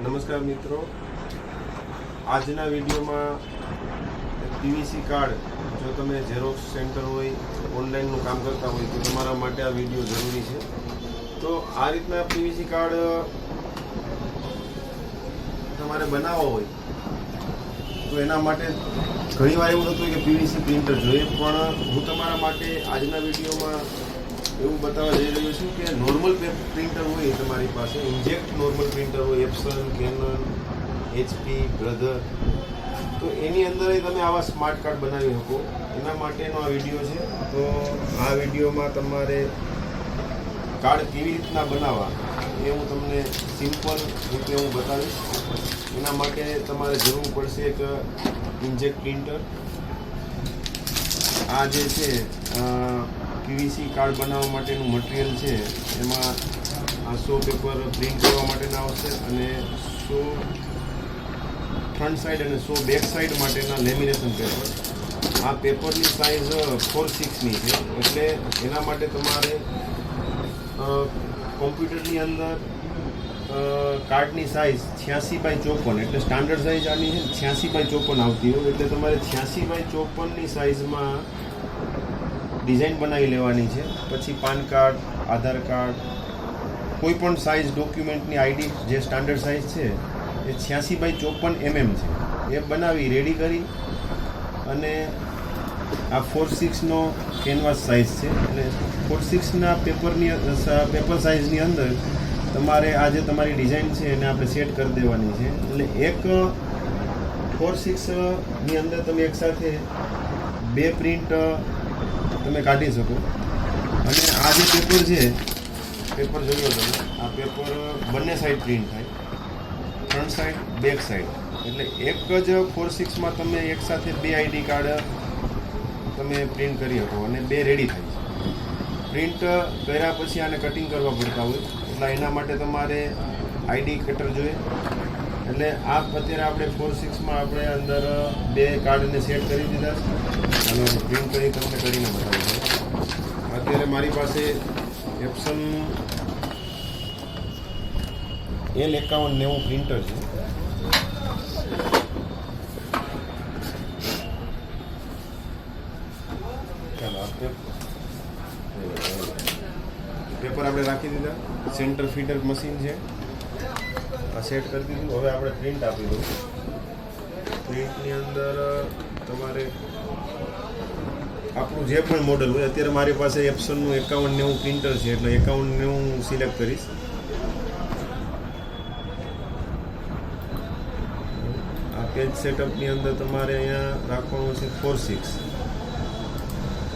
નમસ્કાર મિત્રો, આજના વિડીયોમાં પીવીસી કાર્ડ જો તમે ઝેરોક્સ સેન્ટર હોય ઓનલાઈનનું કામ કરતા હોય તો તમારા માટે આ વિડીયો જરૂરી છે. તો આ રીતના પીવીસી કાર્ડ તમારે બનાવવો હોય તો એના માટે ઘણીવાર એવું થતું હોય કે પીવીસી પ્રિન્ટર જોઈએ, પણ હું તમારા માટે આજના વિડીયોમાં એવું બતાવવા જઈ રહ્યો છું કે નોર્મલ પ્રિન્ટર હોય તમારી પાસે, ઇન્જેક્ટ નોર્મલ પ્રિન્ટર હોય, એપ્સન, કેનન, HP, બ્રધર, તો એની અંદર તમે આવા સ્માર્ટ કાર્ડ બનાવી શકો. એના માટેનો આ વિડીયો છે. તો આ વિડીયોમાં તમારે કાર્ડ કેવી રીતના બનાવવા એ હું તમને સિમ્પલ રીતે હું બતાવીશ. એના માટે તમારે જરૂર પડશે એક ઇન્જેક્ટ પ્રિન્ટર. આ જે છે પીવીસી કાર્ડ બનાવવા માટેનું મટીરિયલ છે, એમાં આ 100 પેપર પ્રિન્ટ કરવા માટેના આવશે અને 100 ફ્રન્ટ સાઈડ અને 100 બેક સાઈડ માટેના લેમિનેશન પેપર. આ પેપરની સાઇઝ 4/6ની છે, એટલે એના માટે તમારે કોમ્પ્યુટરની અંદર કાર્ડની સાઇઝ 86x54 એટલે સ્ટાન્ડર્ડ સાઇઝ આની છે 86x54 આવતી હોય, એટલે તમારે 86x54ની સાઇઝમાં ડિઝાઇન બનાવી લેવાની છે. પછી પાન કાર્ડ, આધાર કાર્ડ, કોઈ પણ સાઇઝ ડોક્યુમેન્ટની આઈડી જે સ્ટાન્ડર્ડ સાઇઝ છે એ 86x54 mm છે, એ બનાવી રેડી કરી અને આ 4/6નો કેનવાસ સાઇઝ છે, એટલે 4/6ના પેપર સાઇઝની અંદર તમારે આ જે તમારી ડિઝાઇન છે એને આપણે સેટ કરી દેવાની છે. એટલે એક 4/6ની અંદર તમે એકસાથે 2 પ્રિન્ટ તમે કાઢી શકો. અને આ જે પેપર છે, પેપર જોયો તમે, આ પેપર બંને સાઈડ પ્રિન્ટ થાય, ફ્રન્ટ સાઈડ, બેક સાઈડ, એટલે એક જ 4/6માં તમે એકસાથે 2 આઈડી કાર્ડ તમે પ્રિન્ટ કરી શકો અને 2 રેડી થાય છે. પ્રિન્ટ કર્યા પછી આને કટિંગ કરવા પડતા હોય, એટલે એના માટે તમારે આઈડી કટર જોઈએ. એટલે આ અત્યારે આપણે 4/6માં આપણે અંદર 2 કાર્ડને સેટ કરી દીધા છે અને પ્રિન્ટ કરી તમને કરીને બતાવું છું. અત્યારે મારી પાસે એપ્સન L5190 પ્રિન્ટર છે. ચાલો આ પેપર આપણે રાખી દીધા. સેન્ટર ફીડર મશીન છે, આ સેટ કરી દીધું. હવે આપણે પ્રિન્ટ આપી દઉં. પ્રિન્ટની અંદર તમારે આપણું જે પણ મોડલ હોય, અત્યારે મારી પાસે એપ્સનનું 5190 પ્રિન્ટર છે, એટલે 5190 હું સિલેક્ટ કરીશ. આ પેજ સેટઅપની અંદર તમારે અહીંયા રાખવાનું છે 4/6,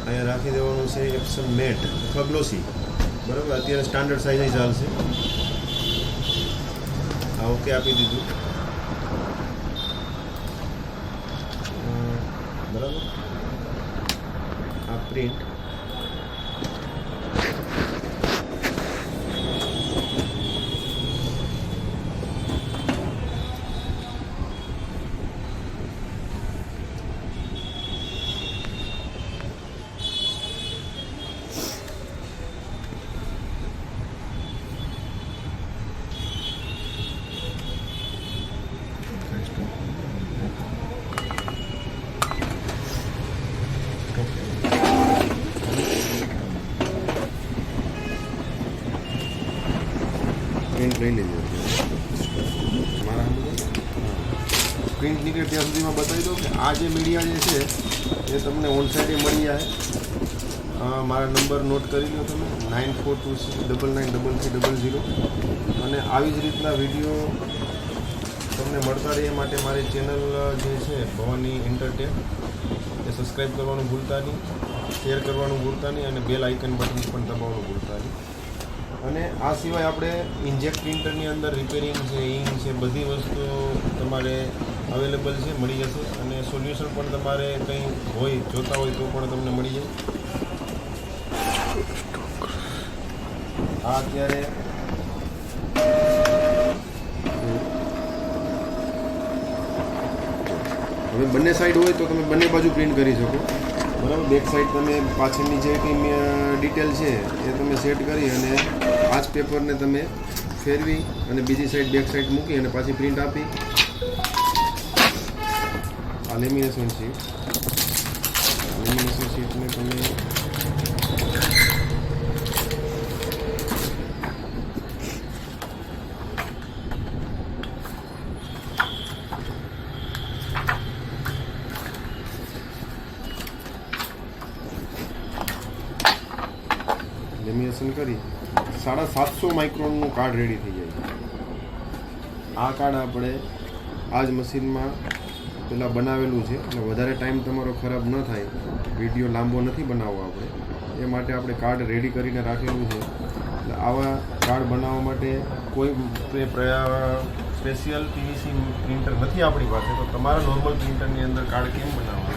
અહીંયા રાખી દેવાનું છે એપ્સન મેટ અથવા ગ્લોસી, બરાબર. અત્યારે સ્ટાન્ડર્ડ સાઇઝ ચાલશે. આ ઓકે આપી દીધું, બરાબર. આ પ્રિન્ટ પ્રિન્ટ લઈ લેજો. મારા પ્રિન્ટ નીકળે ત્યાં સુધીમાં બતાવી દઉં કે આ જે મીડિયા જે છે એ તમને ઓન સાઈડે મળી જાય. મારા નંબર નોટ કરી લો તમે, 9426993300. અને આવી જ રીતના વિડીયો તમને મળતા રહે એ માટે મારી ચેનલ જે છે ભવાની એન્ટરટેન એ સબસ્ક્રાઈબ કરવાનું ભૂલતા નહીં, શેર કરવાનું ભૂલતા નહીં અને બેલ આઇકન બટન પણ દબાવવાનું ભૂલતા નહીં. અને આ સિવાય આપણે ઇન્જેક્ટ પ્રિન્ટરની અંદર રિપેરિંગ છે, ઇંક છે, બધી વસ્તુઓ તમારે અવેલેબલ છે, મળી જશે. અને સોલ્યુશન પણ તમારે કંઈ હોય જોતા હોય તો પણ તમને મળી જાય. આ અત્યારે હવે બંને સાઈડ હોય તો તમે બંને બાજુ પ્રિન્ટ કરી શકો, બરાબર. બેક સાઈડ તમે પાછળની જે કંઈ ડિટેલ છે એ તમે સેટ કરી અને આ જ પેપરને તમે ફેરવી અને બીજી સાઈડ બેક સાઈડ મૂકી અને પાછી પ્રિન્ટ આપી. આ લેમિનેશન શીટ લેમિનેશન શીટને તમે લેમિનેશન કરી 750 માઇક્રોનનું કાર્ડ રેડી થઈ જાય. આ કાર્ડ આપણે આ જ મશીનમાં પેલા બનાવેલું છે એટલે વધારે ટાઈમ તમારો ખરાબ ન થાય, વિડીયો લાંબો નથી બનાવવો આપણે, એ માટે આપણે કાર્ડ રેડી કરીને રાખેલું છે. એટલે આવા કાર્ડ બનાવવા માટે કોઈ સ્પેશિયલ પીવીસી પ્રિન્ટર નથી આપણી પાસે, તો તમારા નોર્મલ પ્રિન્ટરની અંદર કાર્ડ કેમ બનાવવા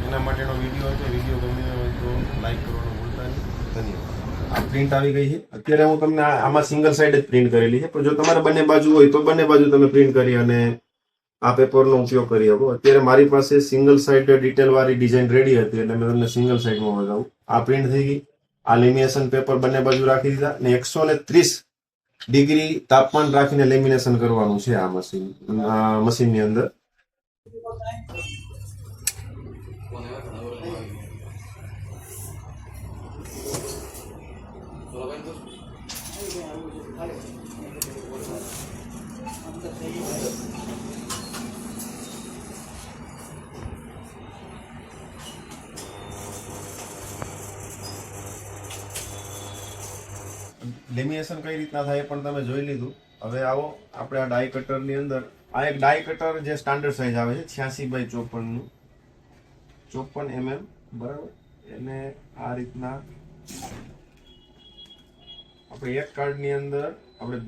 એના માટેનો વિડીયો છે. વિડીયો ગમે હોય તો લાઈક કરવાનું ભૂલતા નહીં. ધન્યવાદ. આ પ્રિન્ટ આવી ગઈ છે. અત્યારે હું તમને આમાં સિંગલ સાઈડ જ પ્રિન્ટ કરેલી છે, પણ જો તમારે બંને બાજુ હોય તો બંને બાજુ તમે પ્રિન્ટ કરી અને આ પેપરનો ઉપયોગ કરી શકો. અત્યારે મારી પાસે સિંગલ સાઈડ ડિટેલ વાળી ડિઝાઇન રેડી હતી એટલે મેં તમને સિંગલ સાઈડમાં બતાવું. આ પ્રિન્ટ થઈ ગઈ. આ લેમિનેશન પેપર બંને બાજુ રાખી દીધા અને 130 ડિગ્રી તાપમાન રાખીને લેમિનેશન કરવાનું છે આ મશીનની અંદર. લેમિનેશન કઈ રીતના થાય પણ તમે જોઈ લીધું. હવે આવો આપણે આ ડાય કટરની અંદર, આ એક ડાય કટર જે સ્ટાન્ડર્ડ સાઇઝ આવે છે 86x54 નું 54 mm બરાબર. એને આ રીતના આપણે એક કાર્ડની અંદર આપણે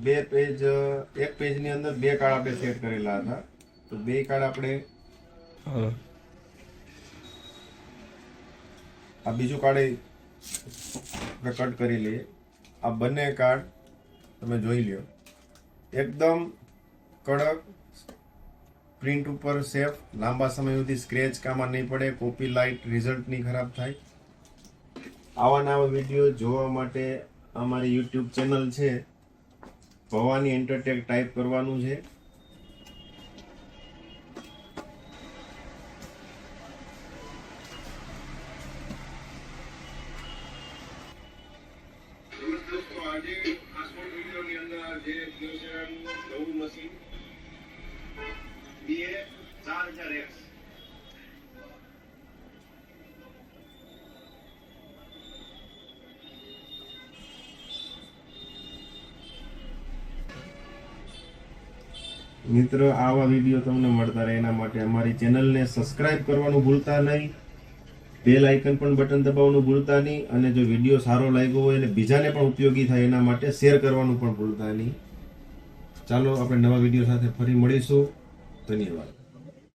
એક પેજની અંદર 2 કાર્ડ આપણે સેટ કરેલા હતા, તો 2 કાર્ડ આપણે આ બીજું કાર્ડ આપણે કટ કરી લઈએ. આ બંને કાર્ડ તમે જોઈ લ્યો, એકદમ કડક પ્રિન્ટ ઉપર સેફ, લાંબા સમય સુધી સ્ક્રેચ કામાં નહીં પડે, કોપી લાઇટ રિઝલ્ટ નહીં ખરાબ થાય. આવા નવા વિડીયો જોવા માટે અમારી યુટ્યુબ ચેનલ છે ભવાની એન્ટરટેક ટાઈપ કરવાનું છે. આજે આ શોર્ટ વિડીયોની અંદર જે નવું મશીન BA4000X મિત્ર, આવા વિડીયો તમને મળતા રહે એના માટે અમારી ચેનલને સબસ્ક્રાઇબ કરવાનું ભૂલતા નહીં, બેલ આઇકન પણ બટન દબાવવાનું ભૂલતા નહીં, અને જો વિડીયો સારો લાગ્યો હોય અને બીજાને પણ ઉપયોગી થાય એના માટે શેર કરવાનું પણ ભૂલતા નહીં. ચાલો આપણે નવા વિડીયો સાથે ફરી મળીશું. ધન્યવાદ.